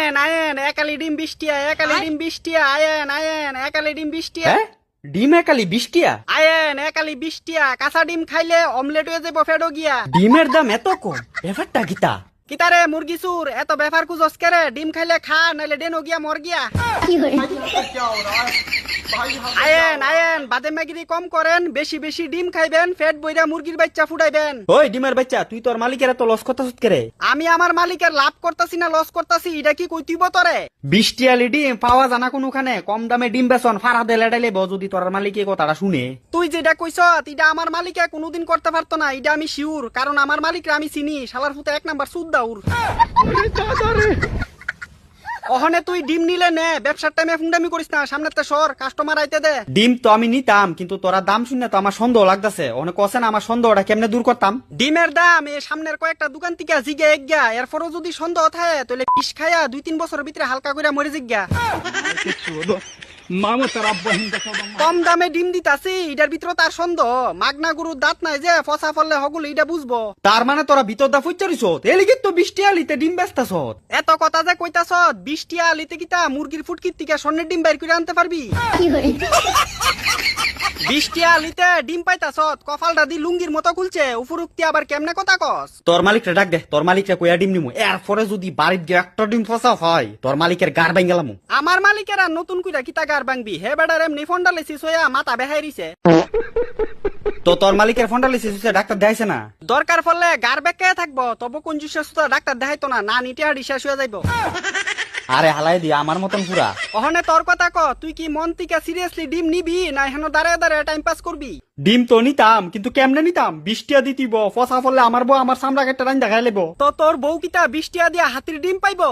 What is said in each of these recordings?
আয়েন আয়েন একালি ডিম 20 টিয়া, একালি ডিম 20 টিয়া, আয়েন আয়েন একালি ডিম 20 টিয়া। হ্যাঁ ডিম একালি 20 টিয়া? আয়েন একালি 20 টিয়া, কাঁচা ডিম খাইলে অমলেট হয়ে যাবো ফেডো গিয়া। ডিমের দাম এত কম, ব্যাপারটা কিতা? কিতারে মুরগি চুর, এত ব্যাপার কুজস কেরে? ডিম খাইলে খা, নাইলে ডেনো গিয়া মর গিয়া। আয়েন আয়েন বাদে মাগিরি কম করেন, বেশি বেশি ডিম খাইবেন, পেট বইরা মুরগির বাচ্চা ফুটাইবেন। ওই ডিমের বাচ্চা, তুই তোর মালিকের এত লস কথা সুত করে? আমি আমার মালিকের লাভ করতাছি না লস করতাছি এটা কি কইতিব তোরে? 20 টিয়ালি ডিম পাওয়া জানা কোনখানে? কম দামে ডিম বেচন ফারা দেলে ডাইলে যদি তোর মালিকে কথাটা শুনে। তুই যেটা কইছ এটা আমার মালিকে কোনোদিন করতে পারতো না, এটা আমি শিওর, কারণ আমার মালিকরা আমি চিনি। শালার ফুতে 1 নাম্বার সুদ্দাউর। ওখানে তুই ডিম নিলে নে, ব্যবসার টাইমে ফুন্ডামি করিস না, সামনেতে সর, কাস্টমার আইতে দে। ডিম তো আমি নিতাম, কিন্তু তোরা দাম শুনে তো আমার সন্দেহ লাগতেছে। অনেক কছে না আমার সন্দেহটা কেমনে দূর করতাম? ডিমের দাম এই সামনের কয়েকটা দোকান থেকে জিগে একগা, এরপরও যদি সন্দেহ থাকে তাহলে বিষ খায়া 2-3 বছরের ভিতরে হালকা করে মরে জিগা। কম দামে ডিম দিতাছি, এটার ভিতরে তার সন্দেহ। মাগনা গরুর দাঁত নাই যে ফসা ফললে হগুলো এটা বুঝবো। তার মানে তোরা ভিতর দা ফুচ্চারিস, এলিগে তো 20 টিয়ালিতে ডিম বেচতাছ। এত কথা যে কইতাছ, 20 টিয়া লিতে কিতা মুরগির ফুটকির থেকে স্বর্ণের ডিম বাইর করে আনতে পারবি? 20 টিয়া লিতে ডিম পাইতাছ, কপালটা দি লুঙ্গির মতো খুলছে, উপরুক্তি আবার কেমনে কথা কস? তোর মালিকরে ডাক দে, তোর মালিকরে কইয়া ডিম নিমু। এরপরে যদি বাড়ির গিয়ে একটা ডিম ফসা হয়, তোর মালিকের গার ভাঙ গেলাম। আমার মালিকেরা নতুন কইরা কিতা গার ভাঙবি? হে বেডার এমনি ফোনটা লেছিস হইয়া মাথা বেহাই দিছে। তো তোর মালিকের ফোনটা লিসিস, ডাক্তার দেখাইছে না? দরকার পড়লে গার বেঁকে থাকবো, তবু কঞ্জুসের সুতা ডাক্তার দেখাইতো না, না নিতে হাড়ি শেষ হয়ে যাইব। আরে হালাই দি আমার মতন পুরা। ওখানে তোর কথা ক, তুই কি মন থেকে সিরিয়াসলি ডিম নিবি না হেন দাঁড়ায় দাঁড়ায় টাইম পাস করবি? ডিম তো নিতাম, কিন্তু কেমনে নিতাম? 20 টিয়া দিতিব, ফসা ফললে আমার বউ আমার সামরা কেটে রান দেখাই লেব। তো তোর বউ কিতা 20 টিয়া দিয়া হাতির ডিম পাইবো?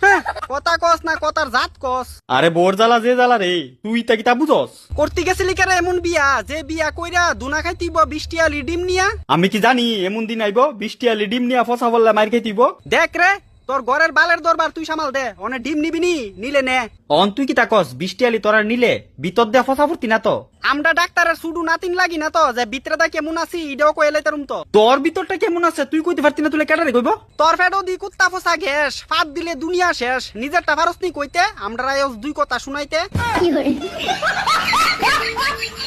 হ্যাঁ, কথা কস না, কথার জাত কস। আরে বোর জ্বালা যে জ্বালা রে, তুই তা কিতা বুঝস? করতে গেছিলি কেন এমন বিয়া যে বিয়া কইরা দুনা খাইতিব 20 টিয়া ডিম নিয়া? আমি কি জানি এমন দিন আইব 20 টিয়ালি ডিম নিয়া ফসা ফললে মার খাইতিব? দেখ রে, তোর ঘরের বালের দরবার তুই সামাল দে, অনে ডিম নিবি নি, নিলে নে। অন তুই কিতা কস? 20 টিয়ালি তোরা নিলে ভিতর দেয়া ফসা ফুর্তি না তো? আমরা ডাক্তারের সুডু নাতিন লাগি না তো যে ভিতরেটা কেমন আছি ইডাও কইলে তারুম তো। তোর ভিতরটা কেমন আছে তুই কইতে পারতি না? তুলে কেটারে কইব? তোর ফেডো দি কুত্তা ফসা গ্যাস, ফাঁদ দিলে দুনিয়া শেষ। নিজেরটা পারস নি কইতে, আমরা দুই কথা শুনাইতে।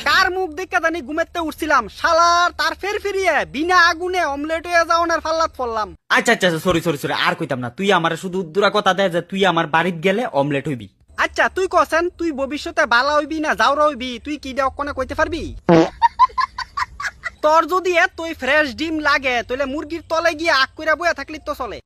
কার মুখ দেখে জানি ঘুমেতে উঠছিলাম, শালার তার ফের ফিরিয়ে বিনা আগুনে অমলেট হয়ে যাওয়ার ফাল্লাত পড়লাম। আচ্ছা আচ্ছা সরি সরি সরি, আর কইতাম না। তুই আমার শুধু উদ্দুরা কথা দেয় যে তুই আমার বাড়িত গেলে অমলেট হইবি। আচ্ছা তুই কছেন তুই ভবিষ্যতে বালা হইবি না যাওরা হইবি, তুই কি দেও কোনে কইতে পারবি? তোর যদি এতই ফ্রেশ ডিম লাগে তাহলে মুরগির তলে গিয়ে আগ কইরা বইয়া থাকলি তো চলে।